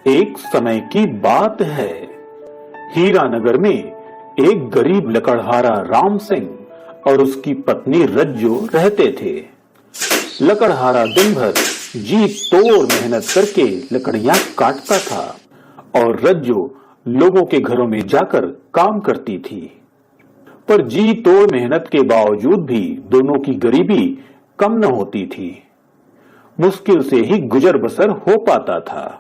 एक समय की बात है। हीरानगर में एक गरीब लकड़हारा राम सिंह और उसकी पत्नी रज्जो रहते थे। लकड़हारा दिन भर जी तोड़ मेहनत करके लकड़ियां काटता था और रज्जो लोगों के घरों में जाकर काम करती थी। पर जी तोड़ मेहनत के बावजूद भी दोनों की गरीबी कम न होती थी। मुश्किल से ही गुजर बसर हो पाता था।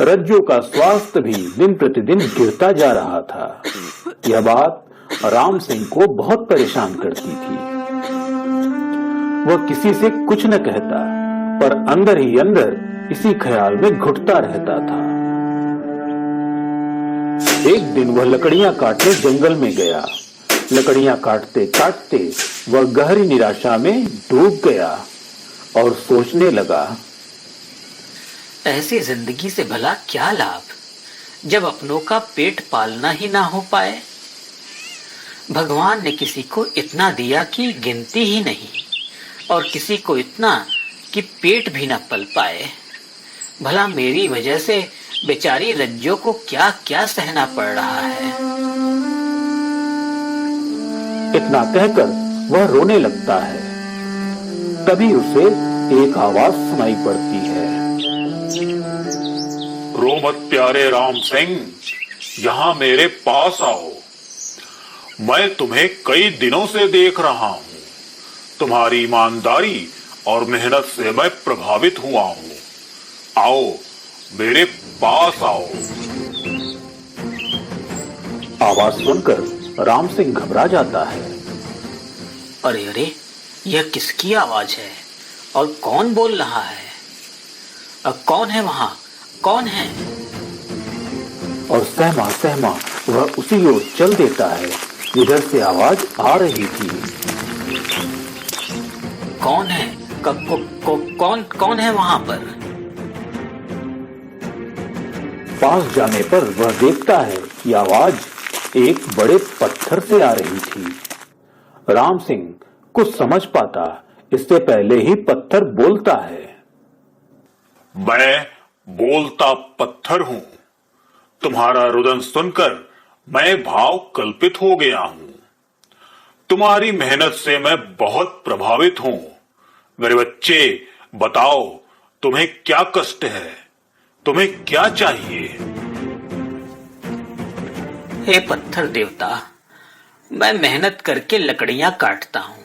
रज्जो का स्वास्थ्य भी दिन प्रतिदिन गिरता जा रहा था। यह बात राम सिंह को बहुत परेशान करती थी। वह किसी से कुछ न कहता, पर अंदर ही अंदर इसी ख्याल में घुटता रहता था। एक दिन वह लकड़ियां काटने जंगल में गया। लकड़ियां काटते काटते वह गहरी निराशा में डूब गया और सोचने लगा, ऐसी जिंदगी से भला क्या लाभ जब अपनों का पेट पालना ही ना हो पाए। भगवान ने किसी को इतना दिया कि गिनती ही नहीं, और किसी को इतना कि पेट भी ना पल पाए। भला मेरी वजह से बेचारी रज्जो को क्या क्या सहना पड़ रहा है। इतना कहकर वह रोने लगता है। तभी उसे एक आवाज सुनाई पड़ती है, रो मत प्यारे राम सिंह, यहाँ मेरे पास आओ। मैं तुम्हें कई दिनों से देख रहा हूँ। तुम्हारी ईमानदारी और मेहनत से मैं प्रभावित हुआ हूँ। आओ मेरे पास आओ। आवाज सुनकर राम सिंह घबरा जाता है। अरे अरे, यह किसकी आवाज है और कौन बोल रहा है? कौन है वहां? कौन है? और सहमा सहमा वह उसी ओर चल देता है जिधर से आवाज आ रही थी। कौन है? कौन है वहां पर? पास जाने पर वह देखता है कि आवाज एक बड़े पत्थर से आ रही थी। राम सिंह कुछ समझ पाता इससे पहले ही पत्थर बोलता है, मैं बोलता पत्थर हूँ। तुम्हारा रुदन सुनकर मैं भाव कल्पित हो गया हूँ। तुम्हारी मेहनत से मैं बहुत प्रभावित हूँ। मेरे बच्चे, बताओ तुम्हें क्या कष्ट है? तुम्हें क्या चाहिए? हे पत्थर देवता, मैं मेहनत करके लकड़ियां काटता हूँ,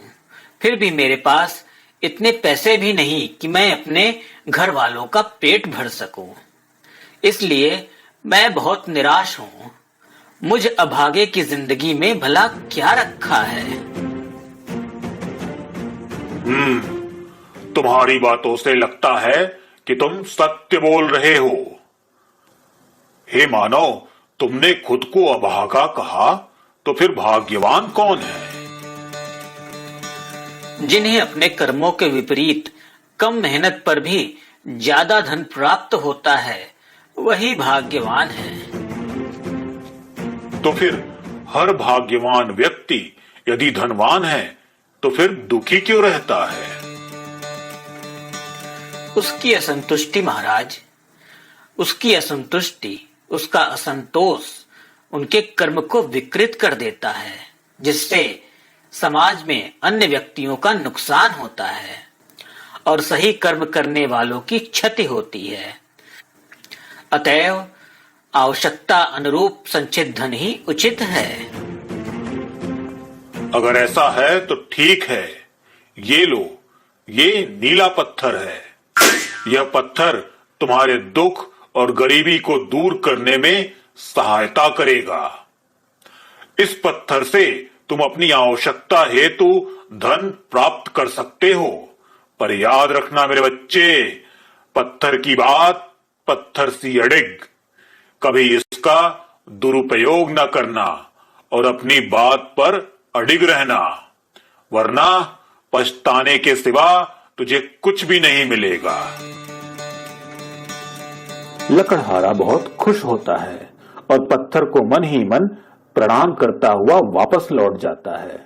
फिर भी मेरे पास इतने पैसे भी नहीं कि मैं अपने घर वालों का पेट भर सकूं। इसलिए मैं बहुत निराश हूँ। मुझ अभागे की जिंदगी में भला क्या रखा है? तुम्हारी बातों से लगता है कि तुम सत्य बोल रहे हो। हे मानव, तुमने खुद को अभागा कहा, तो फिर भाग्यवान कौन है? जिन्हें अपने कर्मों के विपरीत कम मेहनत पर भी ज्यादा धन प्राप्त होता है, वही भाग्यवान है। तो फिर हर भाग्यवान व्यक्ति यदि धनवान है तो फिर दुखी क्यों रहता है? उसकी असंतुष्टि महाराज, उसकी असंतुष्टि, उसका असंतोष उनके कर्म को विकृत कर देता है, जिससे समाज में अन्य व्यक्तियों का नुकसान होता है और सही कर्म करने वालों की क्षति होती है। अतएव आवश्यकता अनुरूप संचित धन ही उचित है। अगर ऐसा है तो ठीक है। ये लो, ये नीला पत्थर है। यह पत्थर तुम्हारे दुख और गरीबी को दूर करने में सहायता करेगा। इस पत्थर से तुम अपनी आवश्यकता हेतु धन प्राप्त कर सकते हो। पर याद रखना मेरे बच्चे, पत्थर की बात पत्थर सी अड़िग। कभी इसका दुरुपयोग न करना और अपनी बात पर अडिग रहना, वरना पछताने के सिवा तुझे कुछ भी नहीं मिलेगा। लकड़हारा बहुत खुश होता है और पत्थर को मन ही मन प्रणाम करता हुआ वापस लौट जाता है।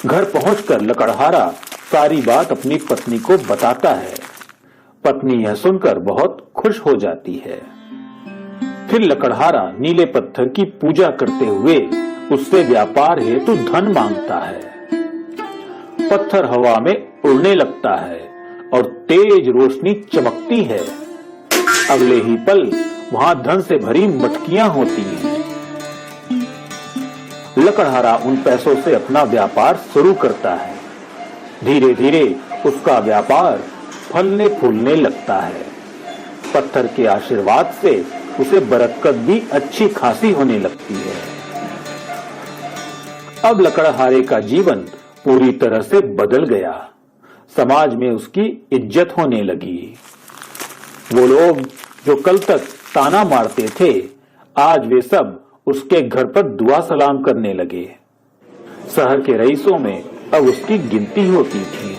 घर पहुंचकर लकड़हारा सारी बात अपनी पत्नी को बताता है। पत्नी यह सुनकर बहुत खुश हो जाती है। फिर लकड़हारा नीले पत्थर की पूजा करते हुए उससे व्यापार हेतु धन मांगता है। पत्थर हवा में उड़ने लगता है और तेज रोशनी चमकती है। अगले ही पल वहां धन से भरी मटकियां होती हैं। लकड़हारा उन पैसों से अपना व्यापार शुरू करता है। धीरे धीरे उसका व्यापार फलने फूलने लगता है। पत्थर के आशीर्वाद से उसे बरकत भी अच्छी खासी होने लगती है। अब लकड़हारे का जीवन पूरी तरह से बदल गया। समाज में उसकी इज्जत होने लगी। वो लोग जो कल तक ताना मारते थे, आज वे सब उसके घर पर दुआ सलाम करने लगे। शहर के रईसों में अब उसकी गिनती होती थी।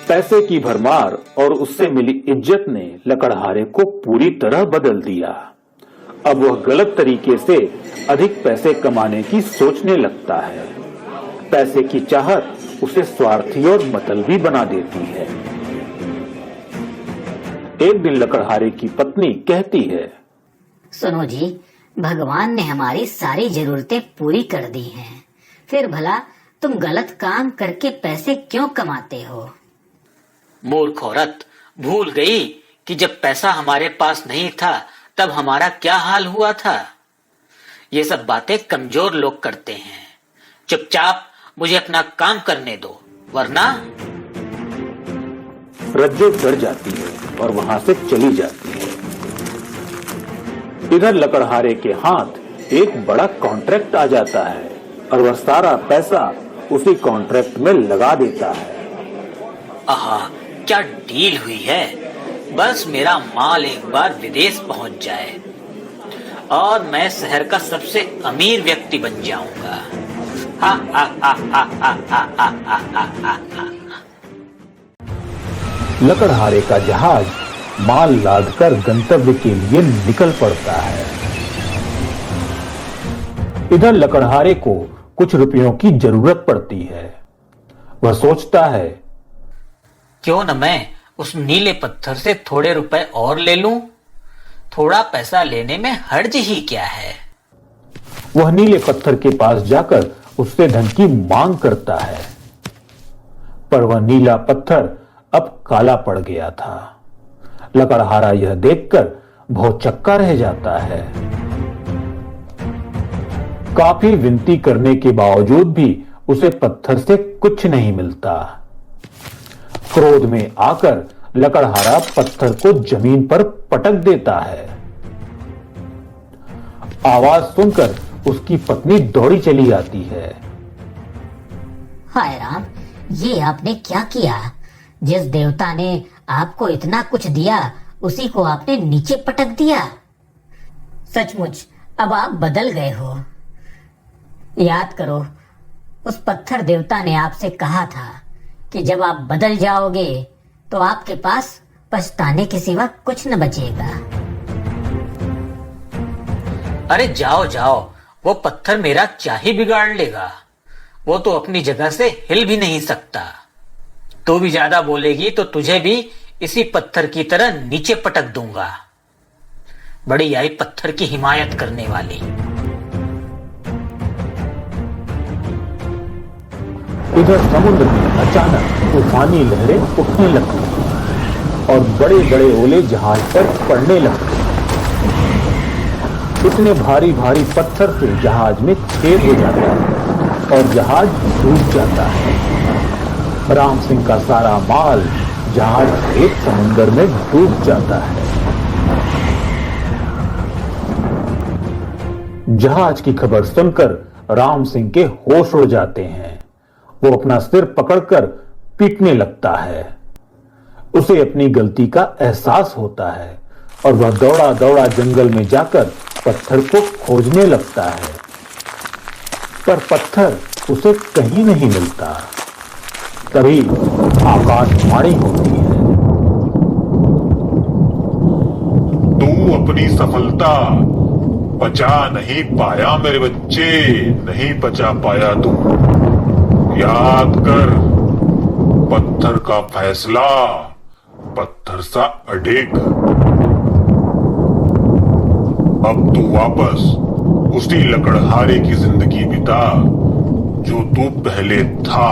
पैसे की भरमार और उससे मिली इज्जत ने लकड़हारे को पूरी तरह बदल दिया। अब वह गलत तरीके से अधिक पैसे कमाने की सोचने लगता है। पैसे की चाहत उसे स्वार्थी और मतलबी बना देती है। एक दिन लकड़हारे की पत्नी कहती है, सुनो जी, भगवान ने हमारी सारी जरूरतें पूरी कर दी हैं, फिर भला तुम गलत काम करके पैसे क्यों कमाते हो? मूर्ख औरत, भूल गई कि जब पैसा हमारे पास नहीं था तब हमारा क्या हाल हुआ था। ये सब बातें कमजोर लोग करते हैं। चुपचाप मुझे अपना काम करने दो, वरना। रज्जो डर जाती है और वहां से चली जाती है। इधर लकड़हारे के हाथ एक बड़ा कॉन्ट्रैक्ट आ जाता है और वह सारा पैसा उसी कॉन्ट्रैक्ट में लगा देता है। आहा, क्या डील हुई है। बस मेरा माल एक बार विदेश पहुंच जाए और मैं शहर का सबसे अमीर व्यक्ति बन जाऊंगा। हा हा हा हा हा हा हा हा हा हा। लकड़हारे का जहाज माल लादकर गंतव्य के लिए निकल पड़ता है। इधर लकड़हारे को कुछ रुपयों की जरूरत पड़ती है। वह सोचता है, क्यों न मैं उस नीले पत्थर से थोड़े रुपए और ले लूं। थोड़ा पैसा लेने में हर्ज ही क्या है। वह नीले पत्थर के पास जाकर उससे धन की मांग करता है, पर वह नीला पत्थर अब काला पड़ गया था। लकड़हारा यह देखकर भौचक्का रह जाता है। काफी विनती करने के बावजूद भी उसे पत्थर से कुछ नहीं मिलता। क्रोध में आकर लकड़हारा पत्थर को जमीन पर पटक देता है। आवाज सुनकर उसकी पत्नी दौड़ी चली आती है। हाय राम, ये आपने क्या किया? जिस देवता ने आपको इतना कुछ दिया उसी को आपने नीचे पटक दिया। सचमुच अब आप बदल गए हो। याद करो, उस पत्थर देवता ने आपसे कहा था कि जब आप बदल जाओगे तो आपके पास पछताने के सिवा कुछ न बचेगा। अरे जाओ जाओ, वो पत्थर मेरा क्या ही बिगाड़ लेगा। वो तो अपनी जगह से हिल भी नहीं सकता। तू भी ज्यादा बोलेगी तो तुझे भी इसी पत्थर की तरह नीचे पटक दूंगा। बड़ी आई पत्थर की हिमायत करने वाली। इधर समुद्र में अचानक तूफानी लहरें उठने लगती और बड़े बड़े ओले जहाज पर पड़ने लगते। इतने भारी भारी पत्थर से जहाज में छेद हो जाता है और जहाज डूब जाता है। राम सिंह का सारा माल जहाज एक समुद्र में डूब जाता है। जहाज की खबर सुनकर राम सिंह के होश उड़ जाते हैं। वो अपना सिर पकड़कर पीटने लगता है। उसे अपनी गलती का एहसास होता है और वह दौड़ा दौड़ा जंगल में जाकर पत्थर को खोजने लगता है, पर पत्थर उसे कहीं नहीं मिलता। तभी आकाशवाणी होती है, तू अपनी सफलता पचा नहीं पाया मेरे बच्चे, नहीं पचा पाया तू। याद कर, पत्थर का फैसला पत्थर सा अड़ेग। अब तू वापस उसी लकड़हारे की जिंदगी बिता जो तू पहले था।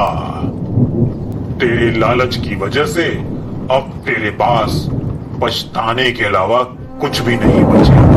तेरे लालच की वजह से अब तेरे पास पछताने के अलावा कुछ भी नहीं बचे।